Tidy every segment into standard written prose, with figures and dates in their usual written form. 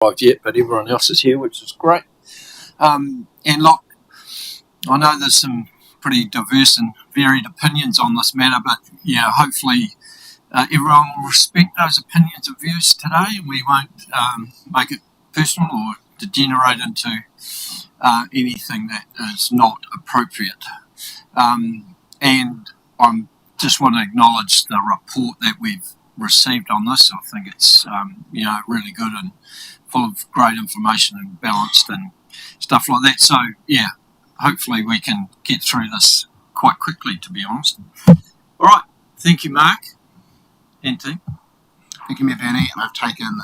arrived yet, but everyone else is here, which is great. And look, I know there's some pretty diverse and varied opinions on this matter, but yeah, hopefully everyone will respect those opinions and views today, and we won't make it personal or degenerate into anything that is not appropriate. And I just want to acknowledge the report that we've received on this. I think it's really good and full of great information and balanced and stuff like that. So yeah, hopefully we can get through this quite quickly, to be honest. All right, thank you, Mark and team. Thank you, Mayor Bernie, and I've taken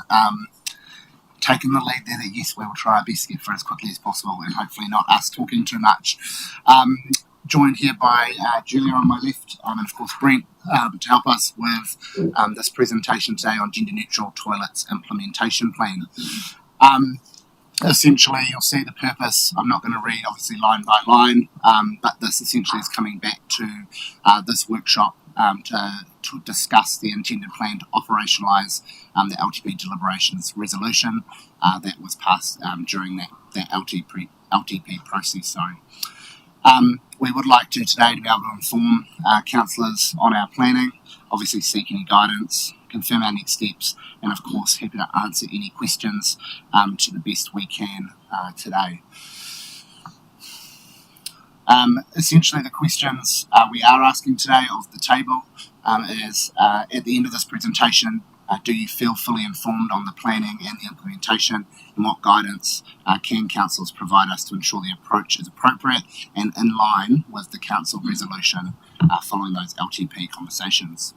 the lead there that yes, we will try our best to get through as quickly as possible and hopefully not us talking too much. Joined here by Julia on my left and of course Brent to help us with this presentation today on Gender Neutral Toilets Implementation Plan. Essentially, you'll see the purpose. I'm not going to read obviously line by line, but this essentially is coming back to this workshop to discuss the intended plan to operationalise the LTP deliberations resolution that was passed during that LTP process. We would like to today to be able to inform councillors on our planning, obviously seek any guidance, confirm our next steps, and of course happy to answer any questions to the best we can today. Essentially the questions we are asking today of the table is at the end of this presentation, do you feel fully informed on the planning and the implementation, and what guidance can councils provide us to ensure the approach is appropriate and in line with the council resolution following those LTP conversations?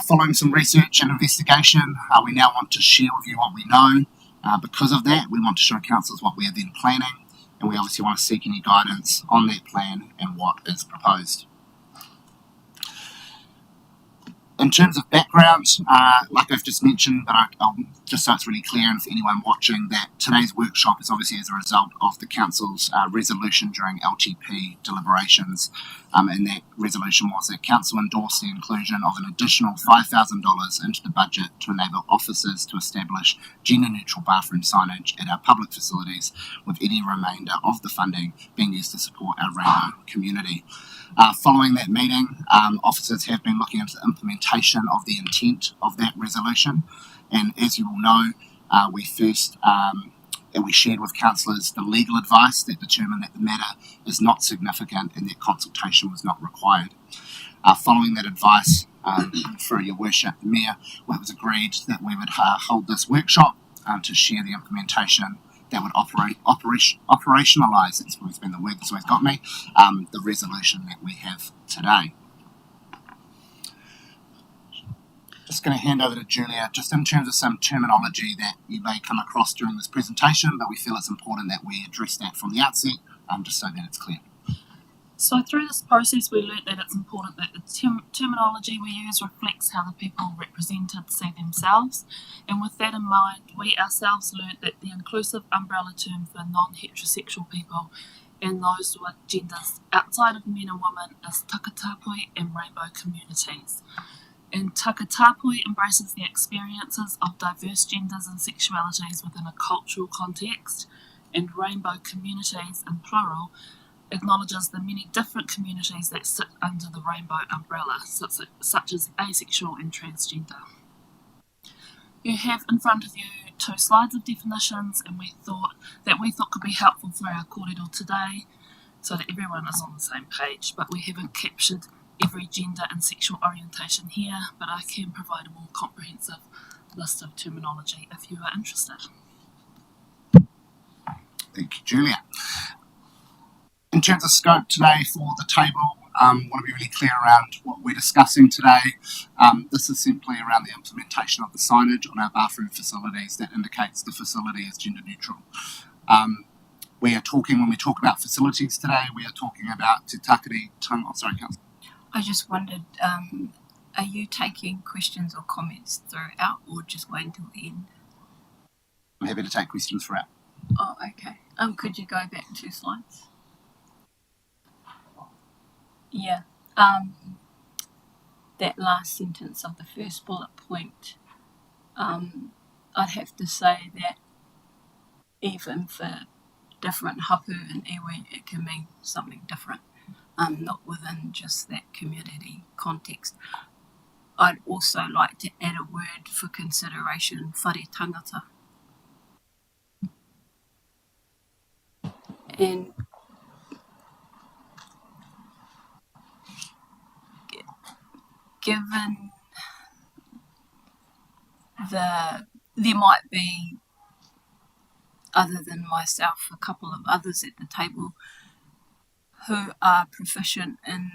Following some research and investigation, we now want to share with you what we know. Because of that, we want to show councils what we are then planning, and we obviously want to seek any guidance on that plan and what is proposed. In terms of background, like I've just mentioned, but I'll just so it's really clear and for anyone watching that today's workshop is obviously as a result of the Council's resolution during LTP deliberations, and that resolution was that Council endorsed the inclusion of an additional $5,000 into the budget to enable officers to establish gender-neutral bathroom signage at our public facilities, with any remainder of the funding being used to support our rainbow community. Following that meeting, officers have been looking into the implementation of the intent of that resolution, and as you all know, we shared with councillors the legal advice that determined that the matter is not significant and that consultation was not required. Following that advice, through your worship, the Mayor, it was agreed that we would hold this workshop to share the implementation that would operationalise, that's always been the word that's always got me, the resolution that we have today. Just going to hand over to Julia, just in terms of some terminology that you may come across during this presentation, but we feel it's important that we address that from the outset, just so that it's clear. So through this process, we learnt that it's important that the terminology we use reflects how the people represented see themselves. And with that in mind, we ourselves learnt that the inclusive umbrella term for non-heterosexual people and those with genders outside of men and women is takatapui and rainbow communities. And takatapui embraces the experiences of diverse genders and sexualities within a cultural context, and rainbow communities, in plural, acknowledges the many different communities that sit under the rainbow umbrella, such as asexual and transgender. You have in front of you 2 slides of definitions, and we thought could be helpful for our kōrero today, so that everyone is on the same page. But we haven't captured every gender and sexual orientation here, but I can provide a more comprehensive list of terminology if you are interested. Thank you, Julia. In terms of scope today for the table, I want to be really clear around what we're discussing today. This is simply around the implementation of the signage on our bathroom facilities that indicates the facility is gender neutral. We are talking, when we talk about facilities today, we are talking about Te Takere Tanga. Sorry, Councillor. I just wondered, are you taking questions or comments throughout or just wait until the end? I'm happy to take questions throughout. Oh, okay. Could you go back 2 slides? Yeah. That last sentence of the first bullet point, I'd have to say that even for different hapu and iwi, it can mean something different, not within just that community context. I'd also like to add a word for consideration, whare tangata. And given there might be, other than myself, a couple of others at the table who are proficient in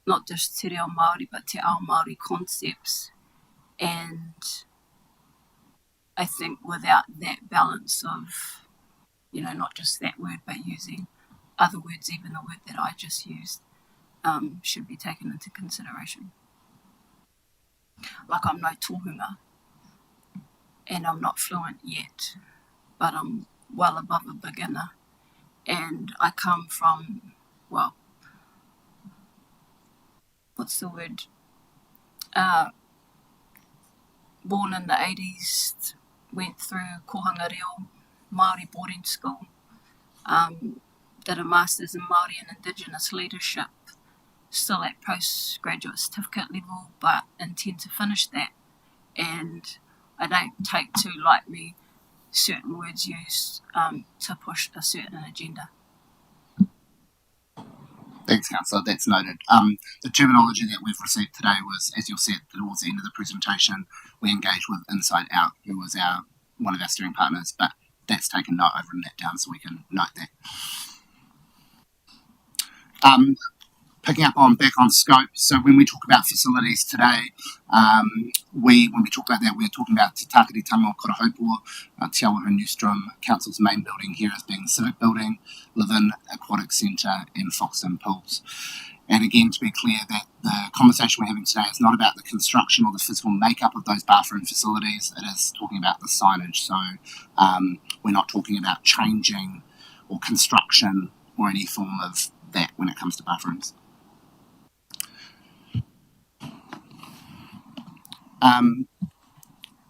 not just te reo Māori but te ao Māori concepts, and I think without that balance of, not just that word but using other words, even the word that I just used, should be taken into consideration. Like, I'm no tohunga and I'm not fluent yet, but I'm well above a beginner, and I come from, well, what's the word? Born in the 80s, went through Kohanga Reo Māori boarding school, did a Masters in Māori and Indigenous Leadership, still at postgraduate certificate level, but intend to finish that. And I don't take too lightly certain words used to push a certain agenda. Thanks, Councillor. That's noted. The terminology that we've received today was, as you'll see towards the end of the presentation, we engaged with Inside Out, who was one of our steering partners, but that's taken note. I've written that down so we can note that. Picking up back on scope, so when we talk about facilities today, when we talk about that, we're talking about Te Tākiri Tama o Korohopua, Te Awaha Newstrom Council's main building here as being Civic Building, Live-In, Aquatic Centre and Foxton Pools. And again, to be clear, that the conversation we're having today is not about the construction or the physical makeup of those bathroom facilities, it is talking about the signage. So we're not talking about changing or construction or any form of that when it comes to bathrooms.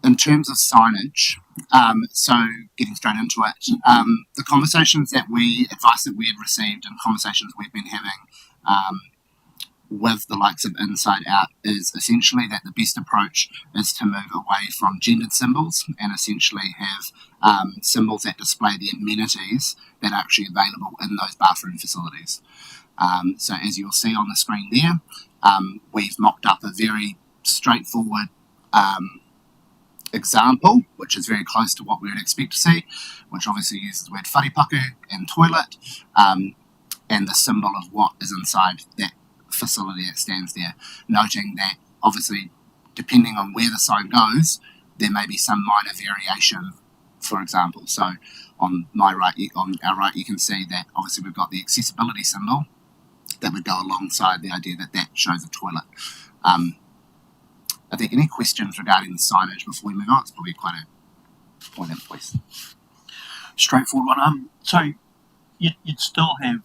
In terms of signage, so getting straight into it, the conversations advice that we had received and conversations we've been having with the likes of Inside Out is essentially that the best approach is to move away from gendered symbols and essentially have symbols that display the amenities that are actually available in those bathroom facilities. So as you'll see on the screen there, we've mocked up a very straightforward example, which is very close to what we would expect to see, which obviously uses the word wharepaku and toilet, and the symbol of what is inside that facility that stands there, noting that obviously depending on where the sign goes, there may be some minor variation, for example. So on our right, you can see that obviously we've got the accessibility symbol that would go alongside the idea that shows a toilet. Are there any questions regarding the signage before we move on? It's probably quite a point of place. Straightforward one. So you'd still have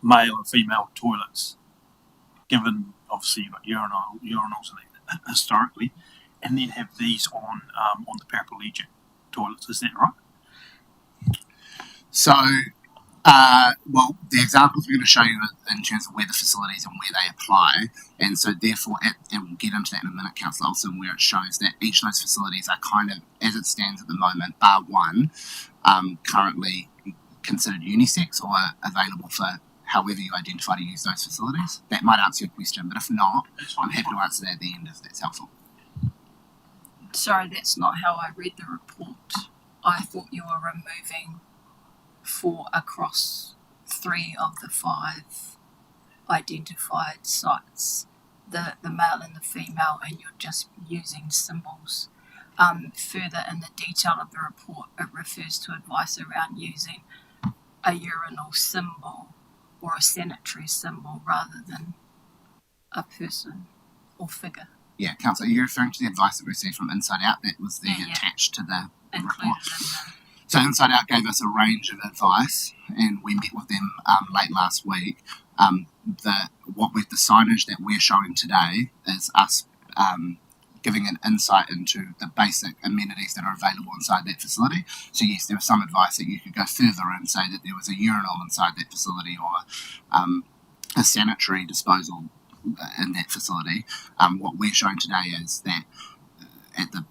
male and female toilets, given obviously you've got urinals historically, and then have these on the paraplegic toilets. Is that right? So, well, the examples we're going to show you in terms of where the facilities and where they apply, and so therefore, and we'll get into that in a minute, Councillor Olsen, where it shows that each of those facilities are kind of, as it stands at the moment, bar one, currently considered unisex or available for however you identify to use those facilities. That might answer your question, but if not, I'm happy to answer that at the end if that's helpful. Sorry, that's not how I read the report. I thought you were removing 4 across 3 of the 5 identified sites, the male and the female, and you're just using symbols. Further in the detail of the report, it refers to advice around using a urinal symbol or a sanitary symbol rather than a person or figure. Yeah, Councillor, you're referring to the advice that we received from Inside Out that was attached to the report. So Inside Out gave us a range of advice, and we met with them late last week. The signage that we're showing today is us giving an insight into the basic amenities that are available inside that facility. So yes, there was some advice that you could go further and say that there was a urinal inside that facility or a sanitary disposal in that facility. What we're showing today is that at the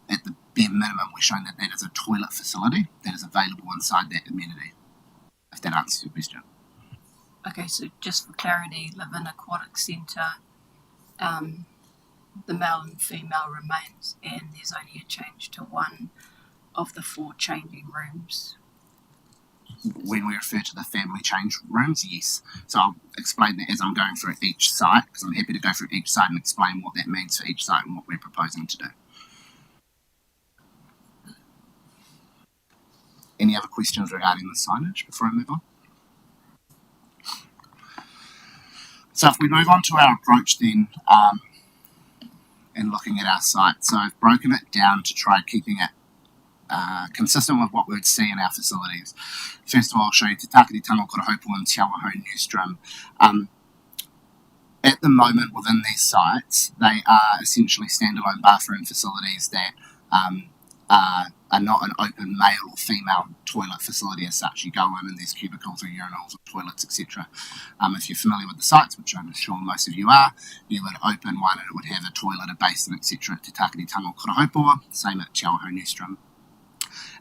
bare minimum, we're showing that that is a toilet facility that is available inside that amenity, if that answers your question. Okay, so just for clarity, Livin Aquatic Centre, the male and female remains, and there's only a change to one of the 4 changing rooms. When we refer to the family change rooms, yes. So I'll explain that as I'm going through each site, because I'm happy to go through each site and explain what that means for each site and what we're proposing to do. Any other questions regarding the signage before I move on? So if we move on to our approach then, and looking at our site, so I've broken it down to try keeping it consistent with what we would see in our facilities. First of all, I'll show you Te Takiti Tango Korohopo and Te Awaho Newstrom. At the moment within these sites, they are essentially standalone bathroom facilities that are not an open male or female toilet facility as such. You go in and there's cubicles or urinals or toilets, etc. If you're familiar with the sites, which I'm sure most of you are, you would open one and it would have a toilet, a basin, etc. at Te Takiti Tango Korohopo, same at Te Awaho Newstrom.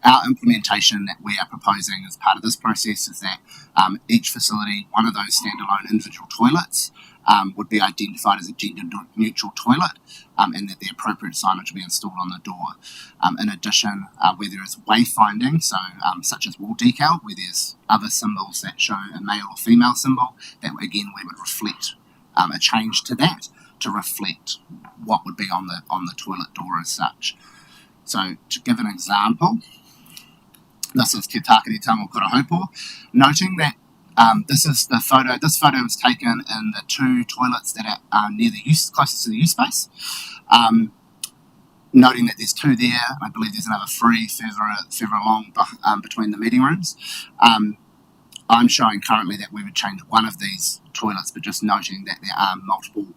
Our implementation that we are proposing as part of this process is that each facility, one of those standalone individual toilets, would be identified as a gender-neutral toilet, and that the appropriate signage will be installed on the door. In addition, where there is wayfinding, so such as wall decal, where there's other symbols that show a male or female symbol, that again we would reflect a change to that to reflect what would be on the toilet door as such. So to give an example, this is Te Takiti Tango Korohopo, noting that this is the photo. This photo was taken in the 2 toilets that are near the closest to the use space. Noting that there's 2 there, I believe there's another 3 further along between the meeting rooms. I'm showing currently that we would change one of these toilets, but just noting that there are multiple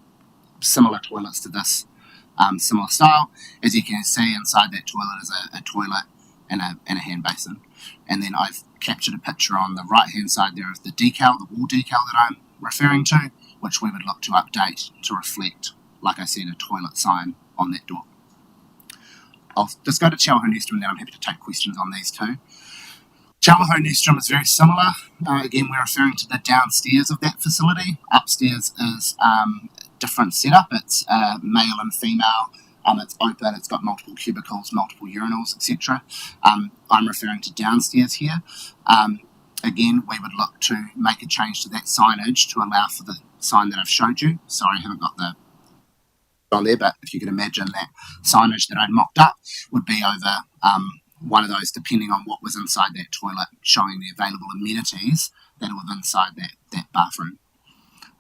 similar toilets to this similar style. As you can see, inside that toilet is a toilet and a hand basin. And then I've captured a picture on the right hand side there of the decal, the wall decal that I'm referring to, which we would look to update to reflect, like I said, a toilet sign on that door. I'll just go to Te Awaho Newstrom, and then I'm happy to take questions on these 2. Te Awaho Newstrom is very similar. Again, we're referring to the downstairs of that facility. Upstairs is different setup. It's male and female. It's open, it's got multiple cubicles, multiple urinals, etc. I'm referring to downstairs here. Again, we would look to make a change to that signage to allow for the sign that I've showed you. Sorry, I haven't got the on there, but if you can imagine that signage that I'd mocked up would be over one of those, depending on what was inside that toilet, showing the available amenities that are within inside that bathroom.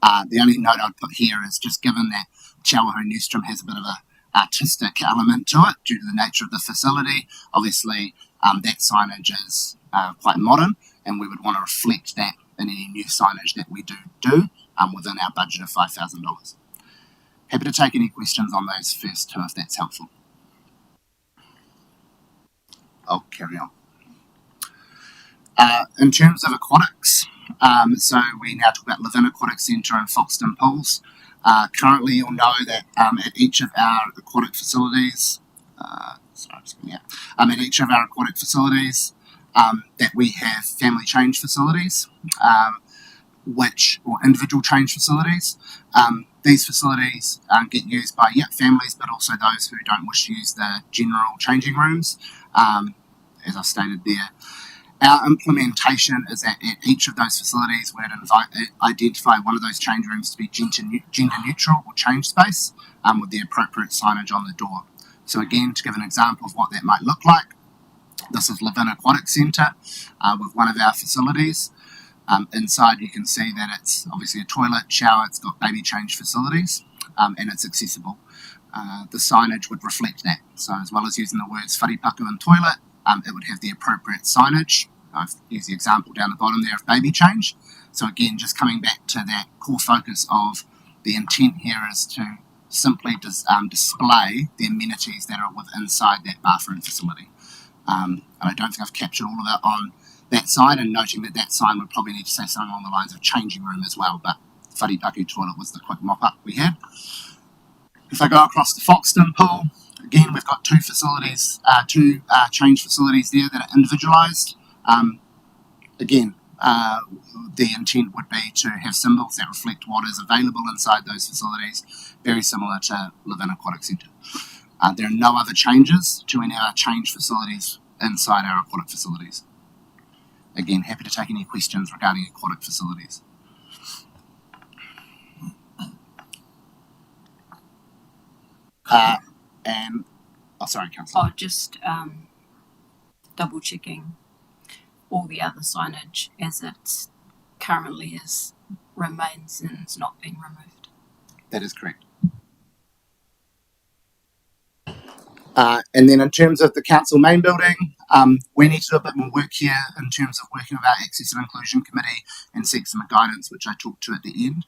The only note I'd put here is just given that Te Awaho Newstrom has a bit of a artistic element to it due to the nature of the facility. Obviously, that signage is quite modern, and we would want to reflect that in any new signage that we do within our budget of $5,000. Happy to take any questions on those first 2 if that's helpful. I'll carry on. In terms of aquatics, so we now talk about Livin Aquatic Centre and Foxton Pools. Currently, you'll know that at each of our aquatic facilities, that we have family change facilities, or individual change facilities. These facilities get used by families, but also those who don't wish to use the general changing rooms, as I've stated there. Our implementation is that at each of those facilities we'd identify one of those change rooms to be gender neutral or change space with the appropriate signage on the door. So again, to give an example of what that might look like, this is Livin Aquatic Centre with one of our facilities. Inside you can see that it's obviously a toilet, shower, it's got baby change facilities, and it's accessible. The signage would reflect that. So as well as using the words wharipaku and toilet, it would have the appropriate signage. I've used the example down the bottom there of baby change. So again, just coming back to that core focus of the intent here is to simply display the amenities that are inside that bathroom facility. And I don't think I've captured all of it on that side, and noting that that sign would probably need to say something along the lines of changing room as well, but Wharipaku toilet was the quick mop-up we had. If I go across the Foxton pool, again, we've got two change facilities there that are individualised. Again, the intent would be to have symbols that reflect what is available inside those facilities, very similar to Live-In Aquatic Centre. There are no other changes to any of our change facilities inside our aquatic facilities. Again, happy to take any questions regarding aquatic facilities. Sorry, Councillor. Just double checking all the other signage as it currently remains and it's not being removed. That is correct. And then in terms of the council main building, we need to do a bit more work here in terms of working with our Access and Inclusion Committee and seek some guidance, which I talked to at the end.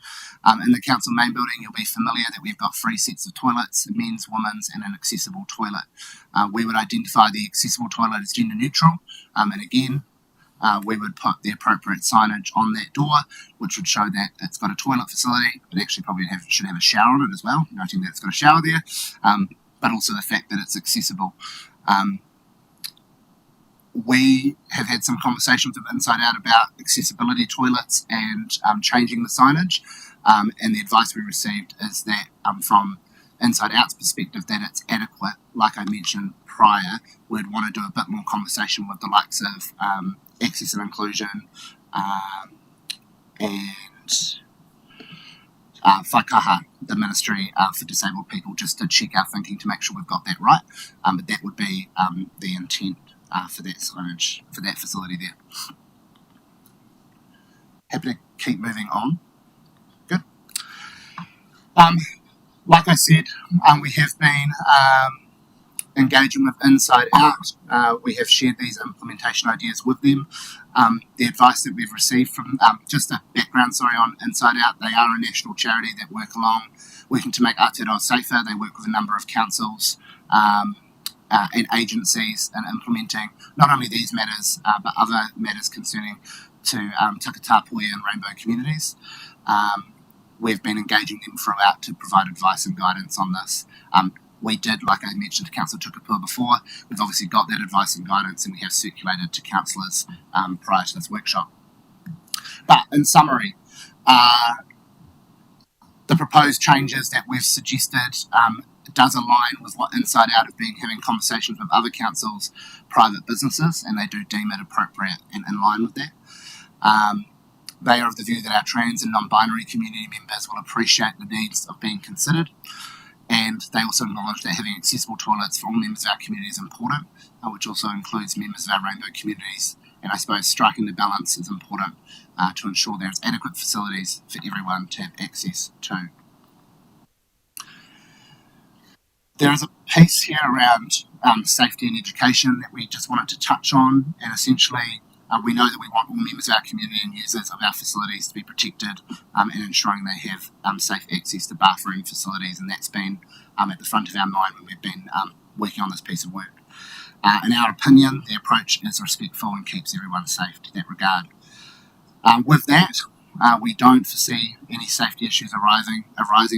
In the council main building, you'll be familiar that we've got 3 sets of toilets, a men's, women's, and an accessible toilet. We would identify the accessible toilet as gender neutral, and again, we would put the appropriate signage on that door, which would show that it's got a toilet facility. It actually probably should have a shower on it as well, noting that it's got a shower there. But also the fact that it's accessible. We have had some conversations with Inside Out about accessibility toilets and changing the signage, and the advice we received is that from Inside Out's perspective that it's adequate. Like I mentioned prior, we'd want to do a bit more conversation with the likes of Access and Inclusion and Whaikaha, the Ministry for Disabled People, just to check our thinking to make sure we've got that right. But that would be the intent for that signage, for that facility there. Happy to keep moving on. Good. Like I said, we have been engaging with Inside Out. We have shared these implementation ideas with them. The advice that we've received from, just a background, on Inside Out, they are a national charity that working to make Aotearoa safer. They work with a number of councils and agencies in implementing not only these matters, but other matters concerning to Takatapuia and rainbow communities. We've been engaging them throughout to provide advice and guidance on this. We did, like I mentioned to Councillor Tukapua before, we've obviously got that advice and guidance and we have circulated to councillors prior to this workshop. But in summary, the proposed changes that we've suggested does align with what Inside Out have been having conversations with other councils, private businesses, and they do deem it appropriate and in line with that. They are of the view that our trans and non-binary community members will appreciate the needs of being considered. And they also acknowledge that having accessible toilets for all members of our community is important, which also includes members of our rainbow communities. And I suppose striking the balance is important to ensure there's adequate facilities for everyone to have access to. There is a piece here around safety and education that we just wanted to touch on, and essentially we know that we want all members of our community and users of our facilities to be protected and ensuring they have safe access to bathroom facilities, and that's been at the front of our mind when we've been working on this piece of work. In our opinion, the approach is respectful and keeps everyone safe to that regard. With that, we don't foresee any safety issues arising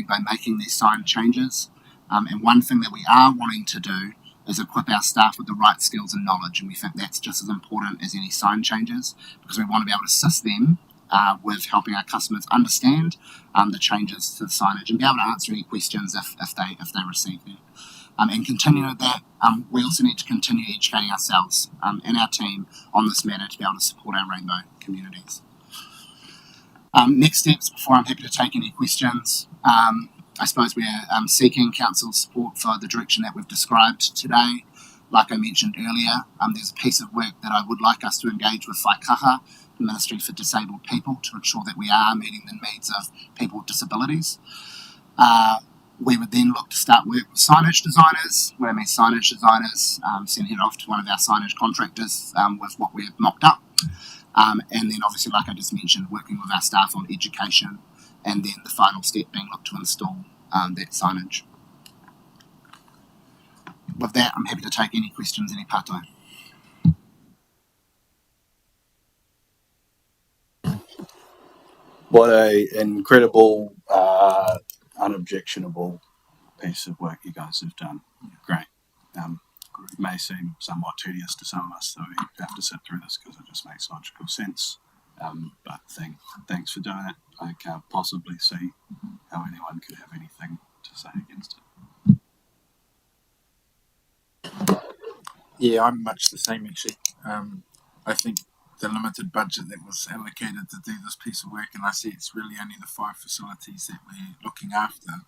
by making these sign changes. And one thing that we are wanting to do is equip our staff with the right skills and knowledge, and we think that's just as important as any sign changes, because we want to be able to assist them with helping our customers understand the changes to the signage and be able to answer any questions if they receive them. And continuing with that, we also need to continue educating ourselves and our team on this matter to be able to support our rainbow communities. Next steps, before I'm happy to take any questions, I suppose we're seeking council's support for the direction that we've described today. Like I mentioned earlier, there's a piece of work that I would like us to engage with Whaikaha, the Ministry for Disabled People, to ensure that we are meeting the needs of people with disabilities. We would then look to start work with signage designers. When I mean signage designers, send it off to one of our signage contractors with what we have mocked up. And then obviously, like I just mentioned, working with our staff on education, and then the final step being look to install that signage. With that, I'm happy to take any questions, any part-time. What a incredible, unobjectionable piece of work you guys have done. Great. It may seem somewhat tedious to some of us, so we have to sit through this because it just makes logical sense. But thanks for doing it. I can't possibly see how anyone could have anything to say against it. Yeah, I'm much the same actually. I think the limited budget that was allocated to do this piece of work, and I see it's really only the 5 facilities that we're looking after.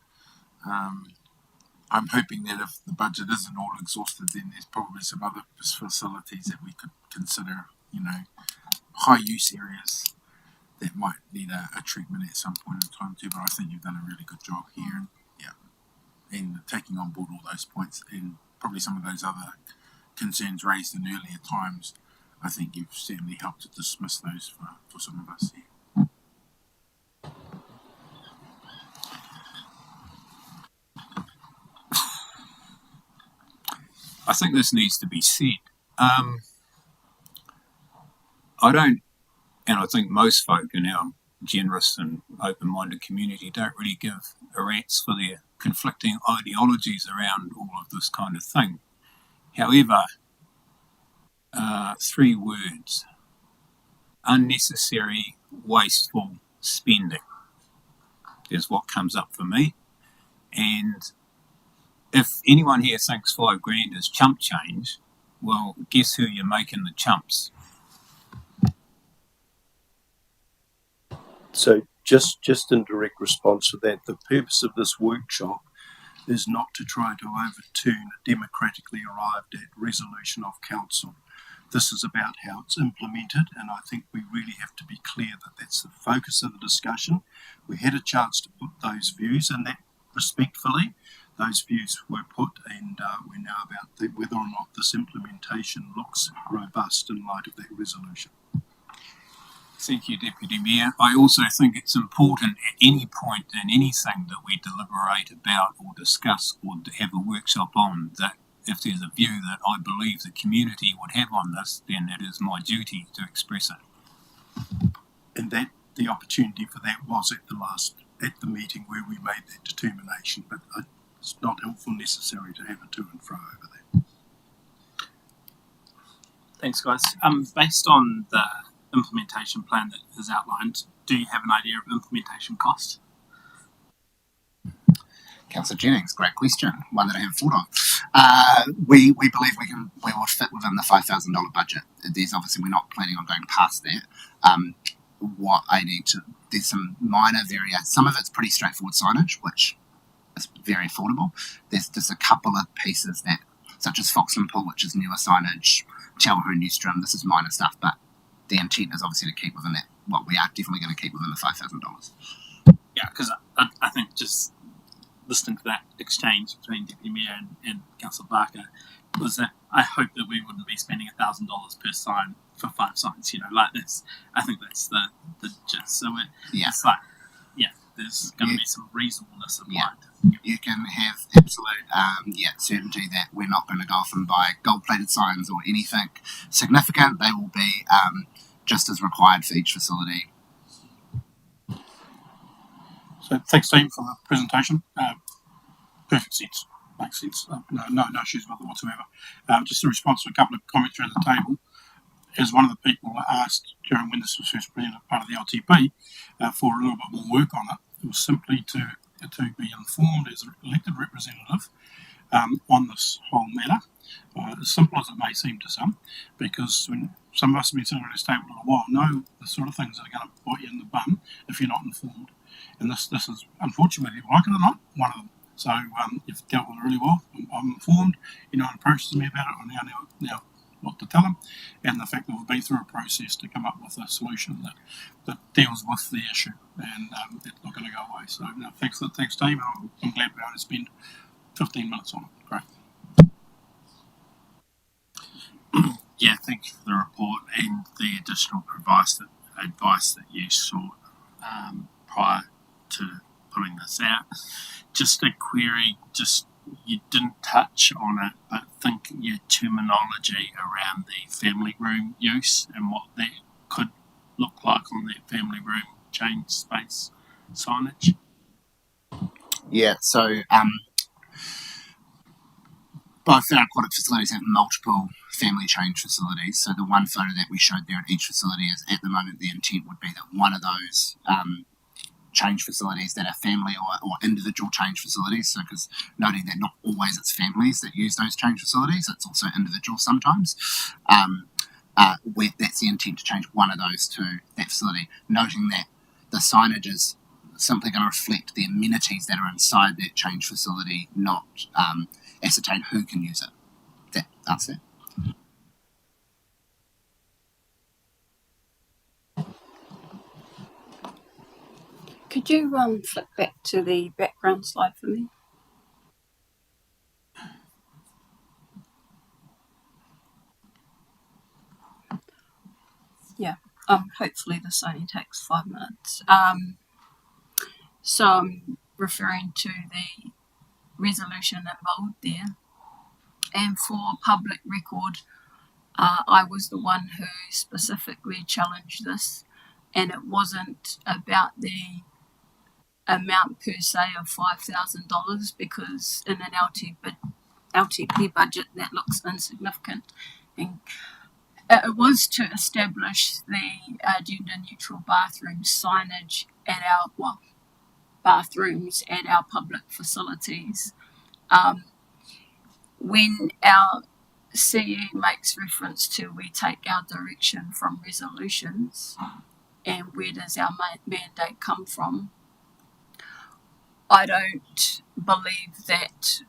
I'm hoping that if the budget isn't all exhausted, then there's probably some other facilities that we could consider, high use areas that might need a treatment at some point in time too. But I think you've done a really good job here, and taking on board all those points and probably some of those other concerns raised in earlier times. I think you've certainly helped to dismiss those for some of us here. I think this needs to be said. I don't, and I think most folk in our generous and open-minded community don't really give a rat's for their conflicting ideologies around all of this kind of thing. However, 3 words: unnecessary, wasteful spending is what comes up for me. And if anyone here thinks $5 grand is chump change, well, guess who you're making the chumps? So just in direct response to that, the purpose of this workshop is not to try to overturn a democratically arrived at resolution of council. This is about how it's implemented, and I think we really have to be clear that that's the focus of the discussion. We had a chance to put those views, and that respectfully, those views were put, and we're now about whether or not this implementation looks robust in light of that resolution. Thank you, Deputy Mayor. I also think it's important at any point in anything that we deliberate about or discuss or have a workshop on, that if there's a view that I believe the community would have on this, then it is my duty to express it. And that the opportunity for that was at the meeting where we made that determination, but it's not helpful necessary to have a to and fro over that. Thanks, guys. Based on the implementation plan that is outlined, do you have an idea of implementation cost? Councillor Jennings, great question, one that I haven't thought of. We believe we will fit within the $5,000 budget. There's obviously, we're not planning on going past that. There's some minor variations. Some of it's pretty straightforward signage, which is very affordable. There's just a couple of pieces that, such as Foxland Pool, which is newer signage, Chalhoo Newstrom, this is minor stuff, but the intent is obviously to keep within that. Well, we are definitely going to keep within the $5,000. Yeah, because I think just listening to that exchange between Deputy Mayor and Councillor Barker was that I hope that we wouldn't be spending $1,000 per sign for 5 signs, like this. I think that's the gist. So it's like, there's going to be some reasonableness in mind. You can have absolute certainty that we're not going to go off and buy gold-plated signs or anything significant. They will be just as required for each facility. So thanks, team, for the presentation. Perfect sense. Makes sense. No issues with it whatsoever. Just in response to a couple of comments around the table, as one of the people asked during when this was first presented part of the LTP for a little bit more work on it, it was simply to be informed as an elected representative on this whole matter, as simple as it may seem to some, because when some of us have been sitting around this table for a while know the sort of things that are going to bite you in the bum if you're not informed. And this is, unfortunately, like it or not, one of them. So you've dealt with it really well. I'm informed. Anyone approaches me about it, I now what to tell them, and the fact that we've been through a process to come up with a solution that deals with the issue, and it's not going to go away. So no, thanks team. I'm glad we only spend 15 minutes on it. Great. Yeah, thank you for the report and the additional advice that you sought prior to putting this out. Just a query, just you didn't touch on it, but think your terminology around the family room use and what that could look like on that family room change space signage. Yeah, so both our aquatic facilities have multiple family change facilities. So the one photo that we showed there at each facility is at the moment the intent would be that one of those change facilities that are family or individual change facilities. So because noting that not always it's families that use those change facilities, it's also individuals sometimes. That's the intent to change one of those to that facility. Noting that the signage is simply going to reflect the amenities that are inside that change facility, not ascertain who can use it. That's it. Could you flip back to the background slide for me? Yeah, hopefully this only takes 5 minutes. So I'm referring to the resolution in bold there. And for public record, I was the one who specifically challenged this, and it wasn't about the amount per se of $5,000, because in an LTP budget that looks insignificant. And it was to establish the gender neutral bathroom signage at bathrooms at our public facilities. When our CE makes reference to we take our direction from resolutions and where does our mandate come from, I don't believe that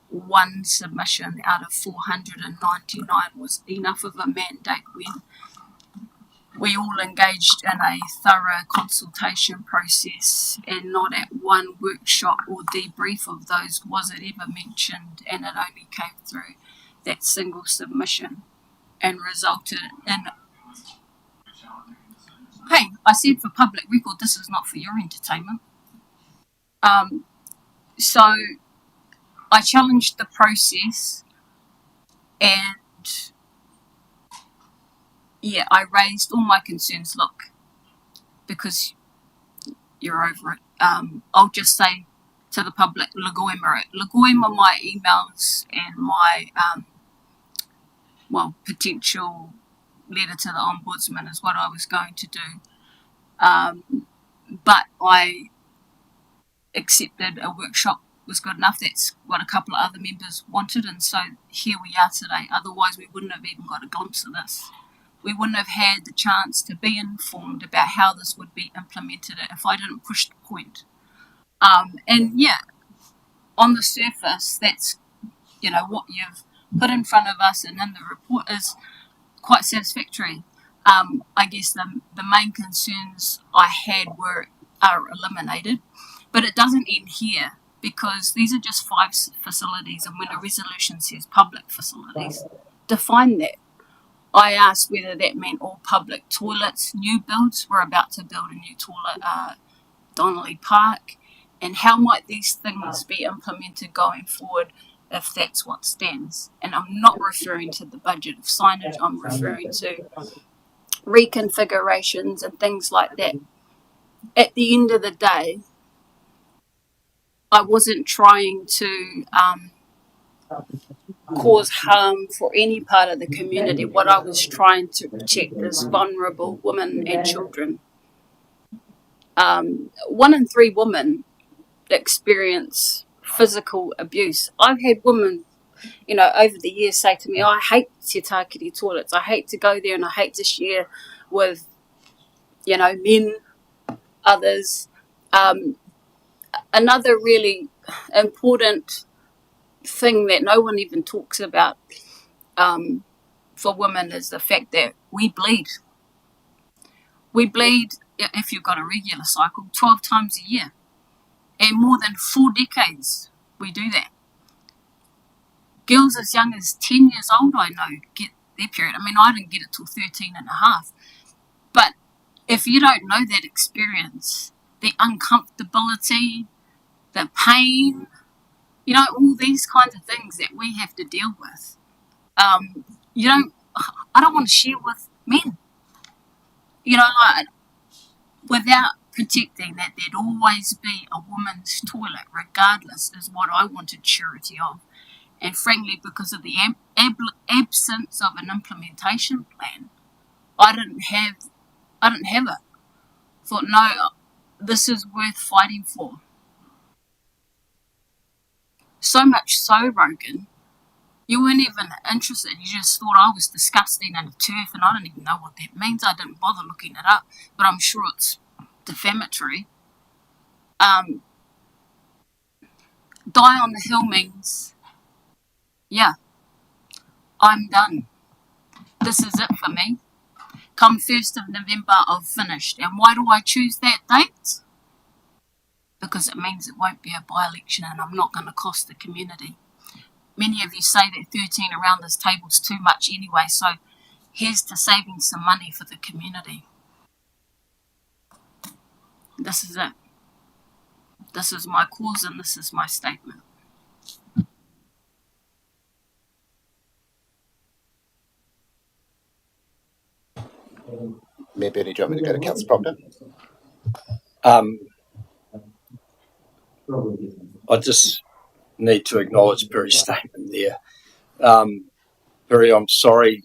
one submission out of 499 was enough of a mandate when we all engaged in a thorough consultation process, and not at one workshop or debrief of those was it ever mentioned, and it only came through that single submission and resulted in, hey, I said for public record, this is not for your entertainment. So I challenged the process, and yeah, I raised all my concerns. Look, because you're over it, I'll just say to the public, Lagoima my emails and my potential letter to the Ombudsman is what I was going to do. But I accepted a workshop was good enough. That's what a couple of other members wanted, and so here we are today. Otherwise we wouldn't have even got a glimpse of this. We wouldn't have had the chance to be informed about how this would be implemented if I didn't push the point. And yeah, on the surface, that's, what you've put in front of us and in the report is quite satisfactory. I guess the main concerns I had are eliminated, but it doesn't end here, because these are just 5 facilities, and when a resolution says public facilities, define that. I asked whether that meant all public toilets, new builds. We're about to build a new toilet at Donnelly Park, and how might these things be implemented going forward if that's what stands. And I'm not referring to the budget of signage, I'm referring to reconfigurations and things like that. At the end of the day, I wasn't trying to cause harm for any part of the community. What I was trying to protect is vulnerable women and children. 1 in 3 women experience physical abuse. I've had women, over the years say to me, I hate Te Tākiri toilets. I hate to go there and I hate to share with, men, others. Another really important thing that no one even talks about for women is the fact that we bleed. We bleed, if you've got a regular cycle, 12 times a year. And more than 4 decades we do that. Girls as young as 10 years old, I know, get their period. I mean, I didn't get it till 13 and a half. But if you don't know that experience, the uncomfortability, the pain, you know, all these kinds of things that we have to deal with. I don't want to share with men, you know, like, without protecting that there'd always be a woman's toilet, regardless, is what I wanted surety of. And frankly, because of the absence of an implementation plan, I didn't have it. Thought, no, this is worth fighting for. So much so, Rogan, you weren't even interested. You just thought I was disgusting and a turf, and I don't even know what that means. I didn't bother looking it up, but I'm sure it's defamatory. Die on the hill means, yeah, I'm done. This is it for me. Come 1st of November, I've finished. And why do I choose that date? Because it means it won't be a by-election and I'm not going to cost the community. Many of you say that 13 around this table is too much anyway, so here's to saving some money for the community. This is it. This is my cause and this is my statement. Mayor Bernie, do you want me to go to Councillor Proctor? I just need to acknowledge Perry's statement there. Perry, I'm sorry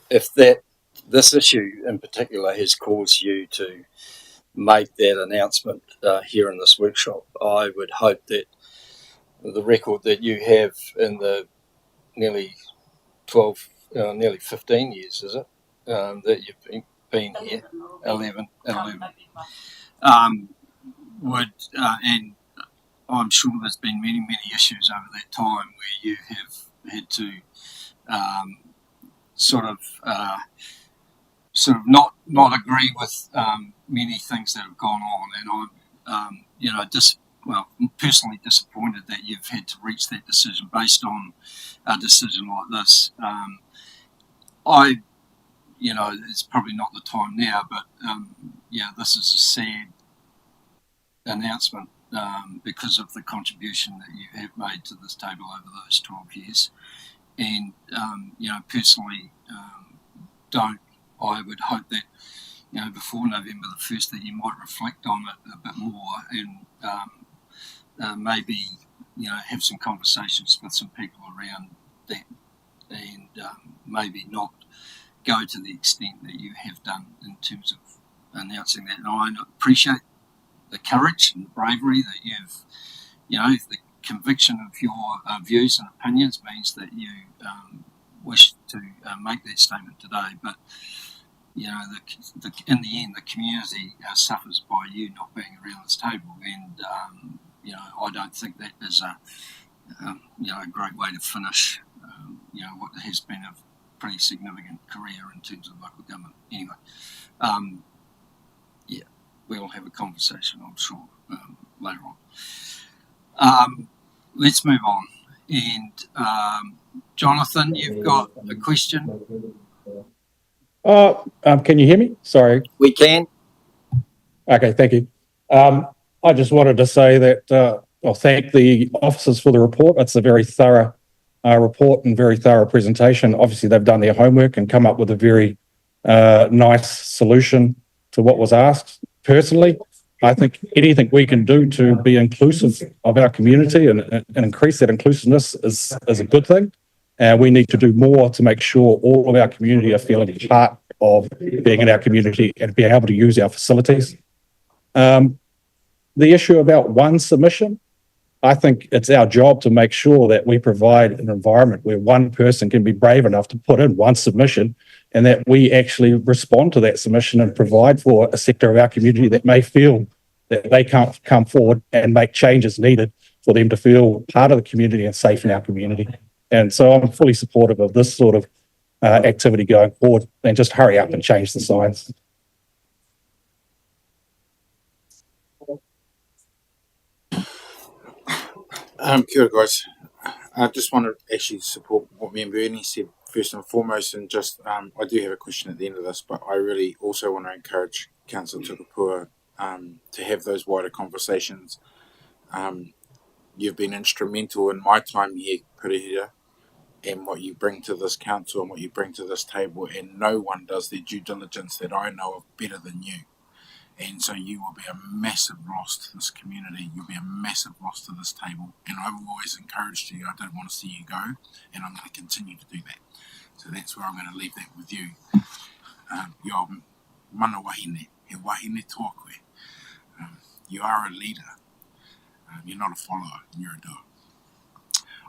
if this issue in particular has caused you to make that announcement here in this workshop. I would hope that the record that you have in the nearly 15 years, is it, that you've been here, 11 would, and I'm sure there's been many issues over that time where you have had to sort of not agree with many things that have gone on, and I'm personally disappointed that you've had to reach that decision based on a decision like this. It's probably not the time now, but this is a sad announcement because of the contribution that you have made to this table over those 12 years. And, personally, I would hope that, before November the 1st, that you might reflect on it a bit more and maybe, have some conversations with some people around that and maybe not go to the extent that you have done in terms of announcing that. And I appreciate the courage and the bravery that you've, the conviction of your views and opinions means that you wish to make that statement today. But, in the end, the community suffers by you not being around this table. And, I don't think that is a great way to finish, what has been a pretty significant career in terms of local government. Anyway, we'll have a conversation, I'm sure, later on. Let's move on. And Jonathan, you've got a question? Can you hear me? Sorry. We can. Okay, thank you. I just wanted to say that I'll thank the officers for the report. It's a very thorough report and very thorough presentation. Obviously, they've done their homework and come up with a very nice solution to what was asked. Personally, I think anything we can do to be inclusive of our community and increase that inclusiveness is a good thing. And we need to do more to make sure all of our community are feeling part of being in our community and being able to use our facilities. The issue about one submission, I think it's our job to make sure that we provide an environment where one person can be brave enough to put in one submission and that we actually respond to that submission and provide for a sector of our community that may feel that they can't come forward and make changes needed for them to feel part of the community and safe in our community. And so I'm fully supportive of this sort of activity going forward, and just hurry up and change the signs. Kia ora, guys. I just want to actually support what me and Bernie said first and foremost, and just I do have a question at the end of this, but I really also want to encourage Councillor Tukapua to have those wider conversations. You've been instrumental in my time here, Purihira, and what you bring to this council and what you bring to this table, and no one does their due diligence that I know of better than you. And so you will be a massive loss to this community. You'll be a massive loss to this table. And I've always encouraged you. I don't want to see you go, and I'm going to continue to do that. So that's where I'm going to leave that with you. Your mana wahine, he wahine tōkoe. You are a leader. You're not a follower, you're a doer.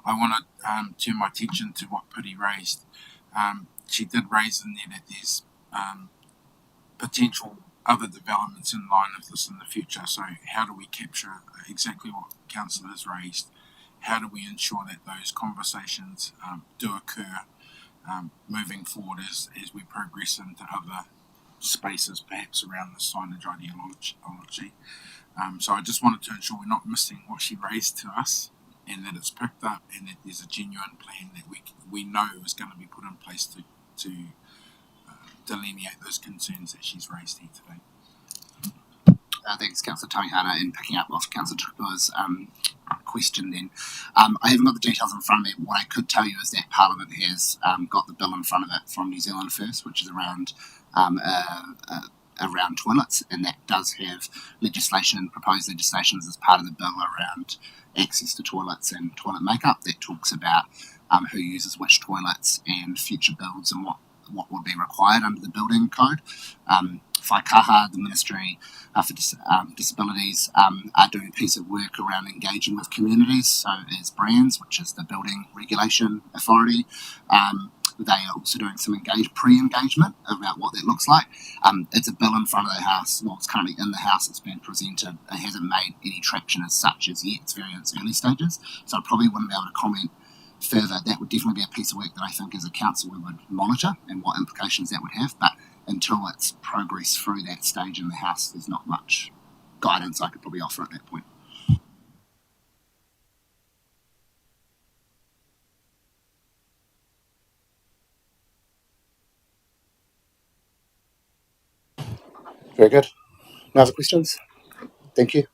I want to turn my attention to what Piri raised. She did raise in there that there's potential other developments in line with this in the future. So how do we capture exactly what Council has raised? How do we ensure that those conversations do occur moving forward as we progress into other spaces, perhaps around the signage ideology? So I just wanted to ensure we're not missing what she raised to us, and that it's picked up, and that there's a genuine plan that we know is going to be put in place to delineate those concerns that she's raised here today. Thanks, Councillor Tamihara, and picking up off Councillor Tupua's question then. I haven't got the details in front of me. What I could tell you is that Parliament has got the bill in front of it from New Zealand First, which is around toilets, and that does have proposed legislation as part of the bill around access to toilets and toilet makeup that talks about who uses which toilets and future builds and what would be required under the building code. Whaikaha, the Ministry for Disabilities, are doing a piece of work around engaging with communities. So as BRANZ, which is the Building Regulation Authority, they are also doing some pre-engagement about what that looks like. It's a bill in front of the House. Well, it's currently in the House. It's been presented. It hasn't made any traction as such as yet. It's very in its early stages. So I probably wouldn't be able to comment further. That would definitely be a piece of work that I think as a council we would monitor and what implications that would have. But until it's progressed through that stage in the House, there's not much guidance I could probably offer at that point. Very good. No other questions? Thank you.